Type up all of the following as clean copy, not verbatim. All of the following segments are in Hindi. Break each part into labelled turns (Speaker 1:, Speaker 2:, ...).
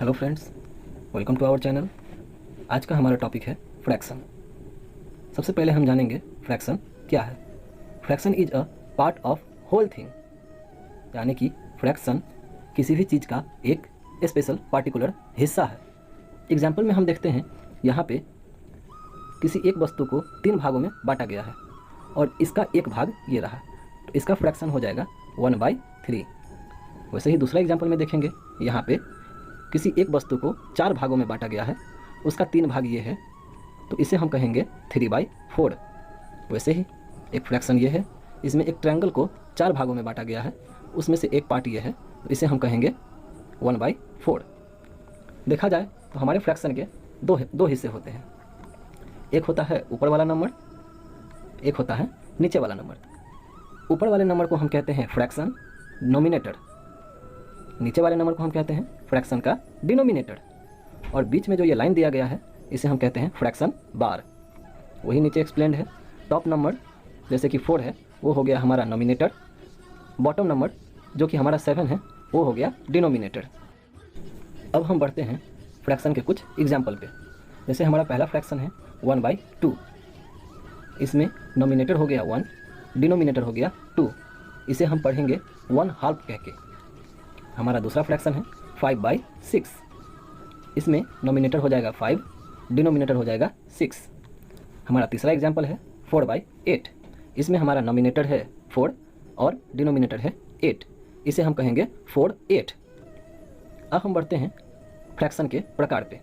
Speaker 1: Hello friends, welcome to our channel. आज का हमारा टॉपिक है फ्रैक्शन। सबसे पहले हम जानेंगे फ्रैक्शन क्या है। Fraction is a part of whole thing, यानी कि फ्रैक्शन किसी भी चीज़ का एक स्पेशल पार्टिकुलर हिस्सा है। एग्जाम्पल में हम देखते हैं, यहाँ पे किसी एक वस्तु को 3 भागों में बांटा गया है और इसका एक भाग ये रहा, तो इसका फ्रैक्शन हो जाएगा 1/3। वैसे ही दूसरा एग्जाम्पल में देखेंगे, यहाँ पे किसी एक वस्तु को 4 भागों में बांटा गया है, उसका 3 भाग ये है, तो इसे हम कहेंगे 3/4। वैसे ही एक फ्रैक्शन ये है, इसमें एक ट्रायंगल को 4 भागों में बांटा गया है, उसमें से एक पार्ट ये है, तो इसे हम कहेंगे 1/4। देखा जाए तो हमारे फ्रैक्शन के दो हिस्से होते हैं। एक होता है ऊपर वाला नंबर, एक होता है नीचे वाला नंबर। ऊपर वाले नंबर को हम कहते हैं फ्रैक्शन नोमिनेटर, नीचे वाले नंबर को हम कहते हैं फ्रैक्शन का डिनोमिनेटर, और बीच में जो ये लाइन दिया गया है इसे हम कहते हैं फ्रैक्शन बार। वही नीचे एक्सप्लेन्ड है। टॉप नंबर जैसे कि 4 है, वो हो गया हमारा नोमिनेटर। बॉटम नंबर जो कि हमारा 7 है, वो हो गया डिनोमिनेटर। अब हम बढ़ते हैं फ्रैक्शन के कुछ एग्जाम्पल पे। जैसे हमारा पहला फ्रैक्शन है 1/2। इसमें नोमिनेटर हो गया 1, डिनोमिनेटर हो गया 2। इसे हम पढ़ेंगे 1/2 कह के। हमारा दूसरा फ्रैक्शन है 5/6। इसमें नोमिनेटर हो जाएगा 5, डिनोमिनेटर हो जाएगा 6। हमारा तीसरा एग्जाम्पल है 4/8। इसमें हमारा नोमिनेटर है 4 और डिनोमिनेटर है 8। इसे हम कहेंगे 4/8। अब हम बढ़ते हैं फ्रैक्शन के प्रकार पे।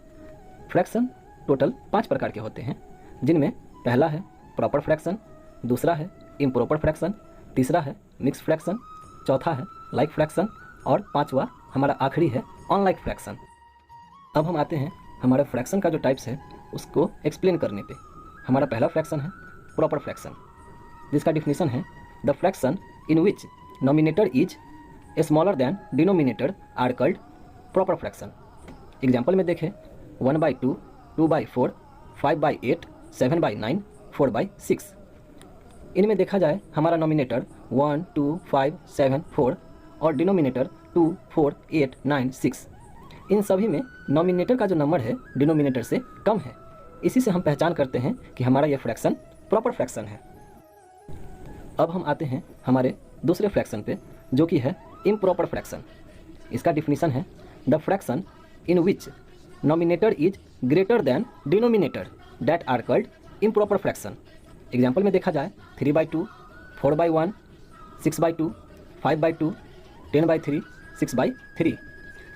Speaker 1: फ्रैक्शन टोटल 5 प्रकार के होते हैं, जिनमें पहला है प्रॉपर फ्रैक्शन, दूसरा है इम्प्रॉपर फ्रैक्शन, तीसरा है मिक्स फ्रैक्शन, चौथा है लाइक फ्रैक्शन और पांचवा हमारा आखिरी है अनलाइक फ्रैक्शन। अब हम आते हैं हमारे फ्रैक्शन का जो टाइप्स है उसको एक्सप्लेन करने पे। हमारा पहला फ्रैक्शन है प्रॉपर फ्रैक्शन, जिसका डिफिनीशन है the fraction in which nominator is smaller than denominator are called proper fraction. Example में देखें 1/2, 2/4, 5/8, 7/9, 4/6। इनमें देखा जाए हमारा नोमिनेटर 1, 2, 5, 7, 4 और डिनोमिनेटर 2, 4, 8, 9, 6। इन सभी में नोमिनेटर का जो नंबर है डिनोमिनेटर से कम है। इसी से हम पहचान करते हैं कि हमारा यह फ्रैक्शन प्रॉपर फ्रैक्शन है। अब हम आते हैं हमारे दूसरे फ्रैक्शन पे, जो कि है इम्प्रॉपर फ्रैक्शन। इसका डिफिनीशन है the fraction in which nominator is greater than denominator that are called improper fraction. Example में देखा जाए 3/2, 4/1, 6/2, 5/2, 10/3, 6/3।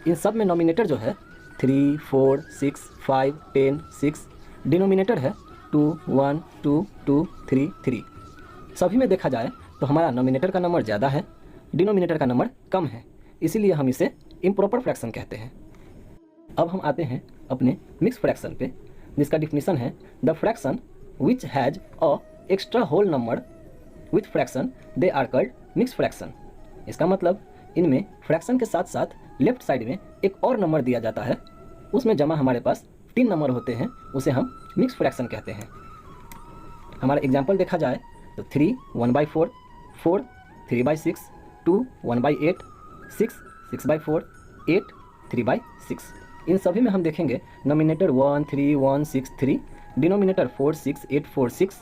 Speaker 1: इन सब में नोमिनेटर जो है 3, 4, 6, 5, 10, 6, डिनोमिनेटर है 2, 1, 2, 2, 3, 3। सभी में देखा जाए तो हमारा नोमिनेटर का नंबर ज़्यादा है, डिनोमिनेटर का नंबर कम है, इसीलिए हम इसे इम्प्रॉपर फ्रैक्शन कहते हैं। अब हम आते हैं अपने मिक्स फ्रैक्शन पे, जिसका डिफिनीशन है the fraction which has a extra whole number with fraction they are called mix fraction. इसका मतलब इनमें फ्रैक्शन के साथ साथ लेफ्ट साइड में एक और नंबर दिया जाता है, उसमें जमा हमारे पास 3 नंबर होते हैं, उसे हम मिक्स फ्रैक्शन कहते हैं। हमारा एग्जाम्पल देखा जाए तो 3 1/4, 4 3/6, 2 1/8, 6 6/4, 8 3/6। इन सभी में हम देखेंगे नोमिनेटर 1 3 1 6 3, डिनोमिनेटर 4 6 8 4 6,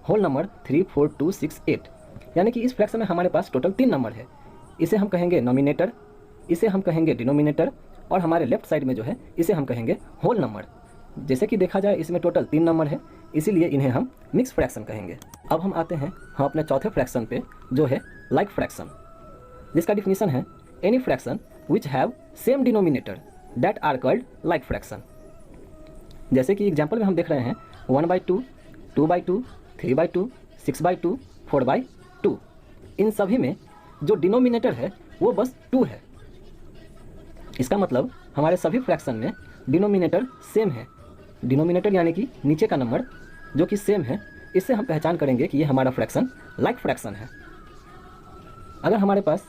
Speaker 1: होल नंबर 3 4 2 6 8। यानी कि इस फ्रैक्शन में हमारे पास टोटल 3 नंबर है। इसे हम कहेंगे नोमिनेटर, इसे हम कहेंगे डिनोमिनेटर, और हमारे लेफ्ट साइड में जो है इसे हम कहेंगे होल नंबर। जैसे कि देखा जाए इसमें टोटल 3 नंबर है, इसीलिए इन्हें हम मिक्स फ्रैक्शन कहेंगे। अब हम आते हैं अपने चौथे फ्रैक्शन पे, जो है लाइक फ्रैक्शन, जिसका डिफिनीशन है any fraction which have same denominator that are called like fraction. जैसे कि एग्जाम्पल में हम देख रहे हैं 1/2, 2/2, 3/2, 6/2, 4/2। इन सभी में जो डिनोमिनेटर है वो बस 2 है। इसका मतलब हमारे सभी फ्रैक्शन में डिनोमिनेटर सेम है। डिनोमिनेटर यानी कि नीचे का नंबर जो कि सेम है, इससे हम पहचान करेंगे कि ये हमारा फ्रैक्शन लाइक फ्रैक्शन है। अगर हमारे पास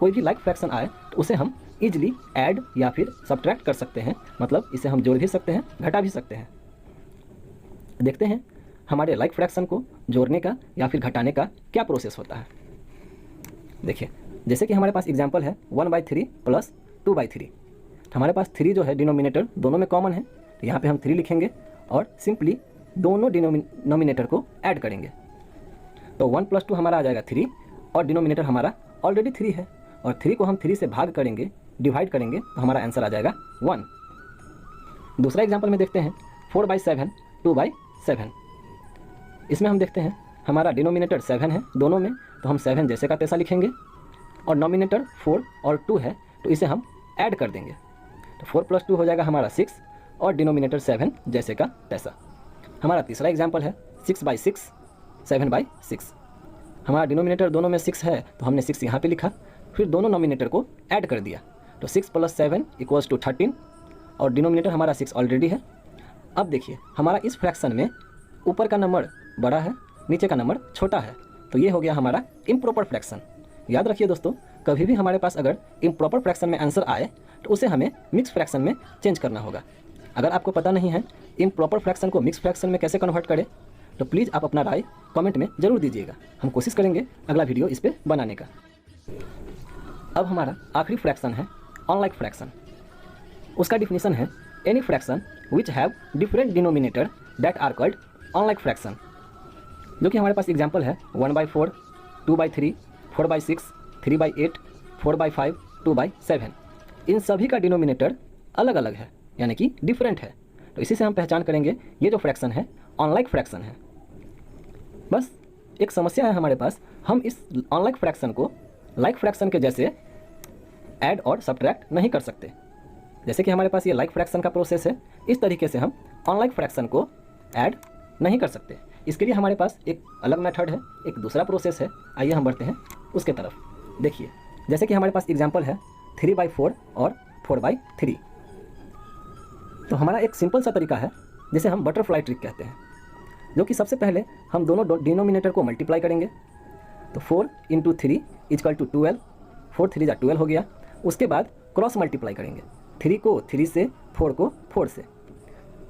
Speaker 1: कोई भी लाइक फ्रैक्शन आए तो उसे हम ईजिली ऐड या फिर सब्ट्रैक्ट कर सकते हैं, मतलब इसे हम जोड़ भी सकते हैं, घटा भी सकते हैं। देखते हैं हमारे लाइक फ्रैक्शन को जोड़ने का या फिर घटाने का क्या प्रोसेस होता है। देखिए, जैसे कि हमारे पास एग्जाम्पल है 1/3 + 2/3। हमारे पास 3 जो है डिनोमिनेटर दोनों में कॉमन है, तो यहाँ पे हम 3 लिखेंगे और सिंपली दोनों डिनोमिनेटर को ऐड करेंगे। तो 1 + 2 हमारा आ जाएगा 3 और डिनोमिनेटर हमारा ऑलरेडी 3 है और 3 को हम 3 से भाग करेंगे, डिवाइड करेंगे, तो हमारा आंसर आ जाएगा 1। दूसरा एग्जाम्पल में देखते हैं 4/7 2/7। इसमें हम देखते हैं हमारा डिनोमिनेटर 7 है दोनों में, तो हम 7 जैसे का तैसा लिखेंगे और नॉमिनेटर 4 और 2 है, तो इसे हम ऐड कर देंगे। तो 4 + 2 हो जाएगा हमारा 6 और डिनोमिनेटर 7 जैसे का तैसा। हमारा तीसरा एग्जाम्पल है 6/6 7/6। हमारा डिनोमिनेटर दोनों में 6 है, तो हमने 6 यहाँ पे लिखा, फिर दोनों नॉमिनेटर को ऐड कर दिया, तो 6 + 7 = 13 और डिनोमिनेटर हमारा 6 ऑलरेडी है। अब देखिए हमारा इस फ्रैक्शन में ऊपर का नंबर बड़ा है, नीचे का नंबर छोटा है, तो ये हो गया हमारा इम्प्रॉपर फ्रैक्शन। याद रखिए दोस्तों, कभी भी हमारे पास अगर इम्प्रॉपर फ्रैक्शन में आंसर आए तो उसे हमें मिक्स फ्रैक्शन में चेंज करना होगा। अगर आपको पता नहीं है इम्प्रॉपर फ्रैक्शन को मिक्स फ्रैक्शन में कैसे कन्वर्ट करें, तो प्लीज़ आप अपना राय कमेंट में ज़रूर दीजिएगा। हम कोशिश करेंगे अगला वीडियो इस पर बनाने का। अब हमारा आखिरी फ्रैक्शन है अनलाइक फ्रैक्शन। उसका डिफिनीशन है any fraction which have different denominator that are called unlike fraction. जो कि हमारे पास एग्जाम्पल है 1/4 2/3 4/6 3/8 4/5 2/7। इन सभी का डिनोमिनेटर अलग अलग है, यानी कि डिफरेंट है, तो इसी से हम पहचान करेंगे ये जो फ्रैक्शन है अनलाइक फ्रैक्शन है। बस एक समस्या है हमारे पास, हम इस अनलाइक फ्रैक्शन को लाइक फ्रैक्शन के जैसे ऐड और सब्ट्रैक्ट नहीं कर सकते। जैसे कि हमारे पास ये लाइक फ्रैक्शन का प्रोसेस है, इस तरीके से हम अनलाइक फ्रैक्शन को ऐड नहीं कर सकते। इसके लिए हमारे पास एक अलग मेथड है, एक दूसरा प्रोसेस है। आइए हम बढ़ते हैं उसके तरफ। देखिए जैसे कि हमारे पास एग्जाम्पल है 3/4 और 4/3। तो हमारा एक सिंपल सा तरीका है जिसे हम बटरफ्लाई ट्रिक कहते हैं, जो कि सबसे पहले हम दोनों डिनोमिनेटर को मल्टीप्लाई करेंगे। तो 4 × 3 = 12, 4 3 12 हो गया। उसके बाद क्रॉस मल्टीप्लाई करेंगे, 3 को 3 से, 4 को 4 से।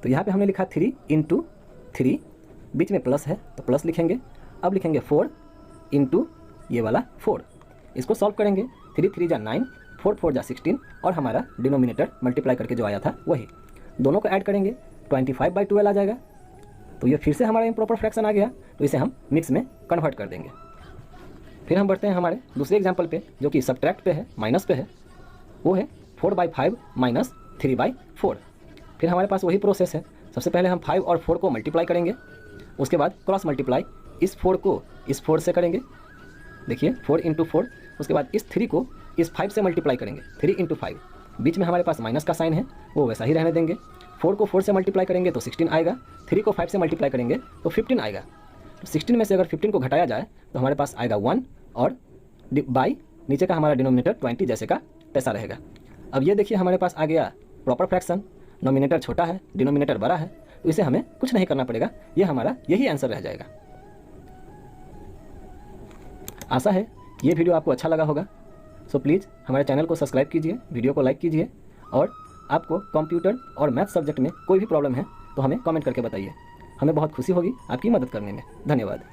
Speaker 1: तो यहाँ पे हमने लिखा 3 × 3, बीच में प्लस है तो प्लस लिखेंगे। अब लिखेंगे 4 × ये वाला 4, इसको सॉल्व करेंगे। 3 3 = 9, 4 4 = 16 और हमारा डिनोमिनेटर मल्टीप्लाई करके जो आया था वही, दोनों को ऐड करेंगे 25/12 आ जाएगा। तो ये फिर से हमारा इम्प्रॉपर फ्रैक्शन आ गया, तो इसे हम मिक्स में कन्वर्ट कर देंगे। फिर हम बढ़ते हैं हमारे दूसरे एग्जाम्पल पे, जो कि सब्ट्रैक्ट पे है, माइनस पे है। वो है 4/5 - 3/4। फिर हमारे पास वही प्रोसेस है, सबसे पहले हम 5 और 4 को मल्टीप्लाई करेंगे, उसके बाद क्रॉस मल्टीप्लाई इस 4 को इस 4 से करेंगे। देखिए 4 × 4, उसके बाद इस 3 को इस 5 से मल्टीप्लाई करेंगे, 3 × 5। बीच में हमारे पास माइनस का साइन है, वो वैसा ही रहने देंगे। 4 को 4 से मल्टीप्लाई करेंगे तो 16 आएगा, 3 को 5 से मल्टीप्लाई करेंगे तो 15 आएगा। तो 16 में से अगर 15 को घटाया जाए तो हमारे पास आएगा 1 और बाई नीचे का हमारा डिनोमिनेटर 20 जैसे का तैसा रहेगा। अब ये देखिए हमारे पास आ गया प्रॉपर फ्रैक्शन, नॉमिनेटर छोटा है, डिनोमिनेटर बड़ा है, तो इसे हमें कुछ नहीं करना पड़ेगा, ये हमारा यही आंसर रह जाएगा। आशा है ये वीडियो आपको अच्छा लगा होगा। सो प्लीज़ हमारे चैनल को सब्सक्राइब कीजिए, वीडियो को लाइक कीजिए, और आपको कंप्यूटर और मैथ सब्जेक्ट में कोई भी प्रॉब्लम है तो हमें कमेंट करके बताइए। हमें बहुत खुशी होगी आपकी मदद करने में। धन्यवाद।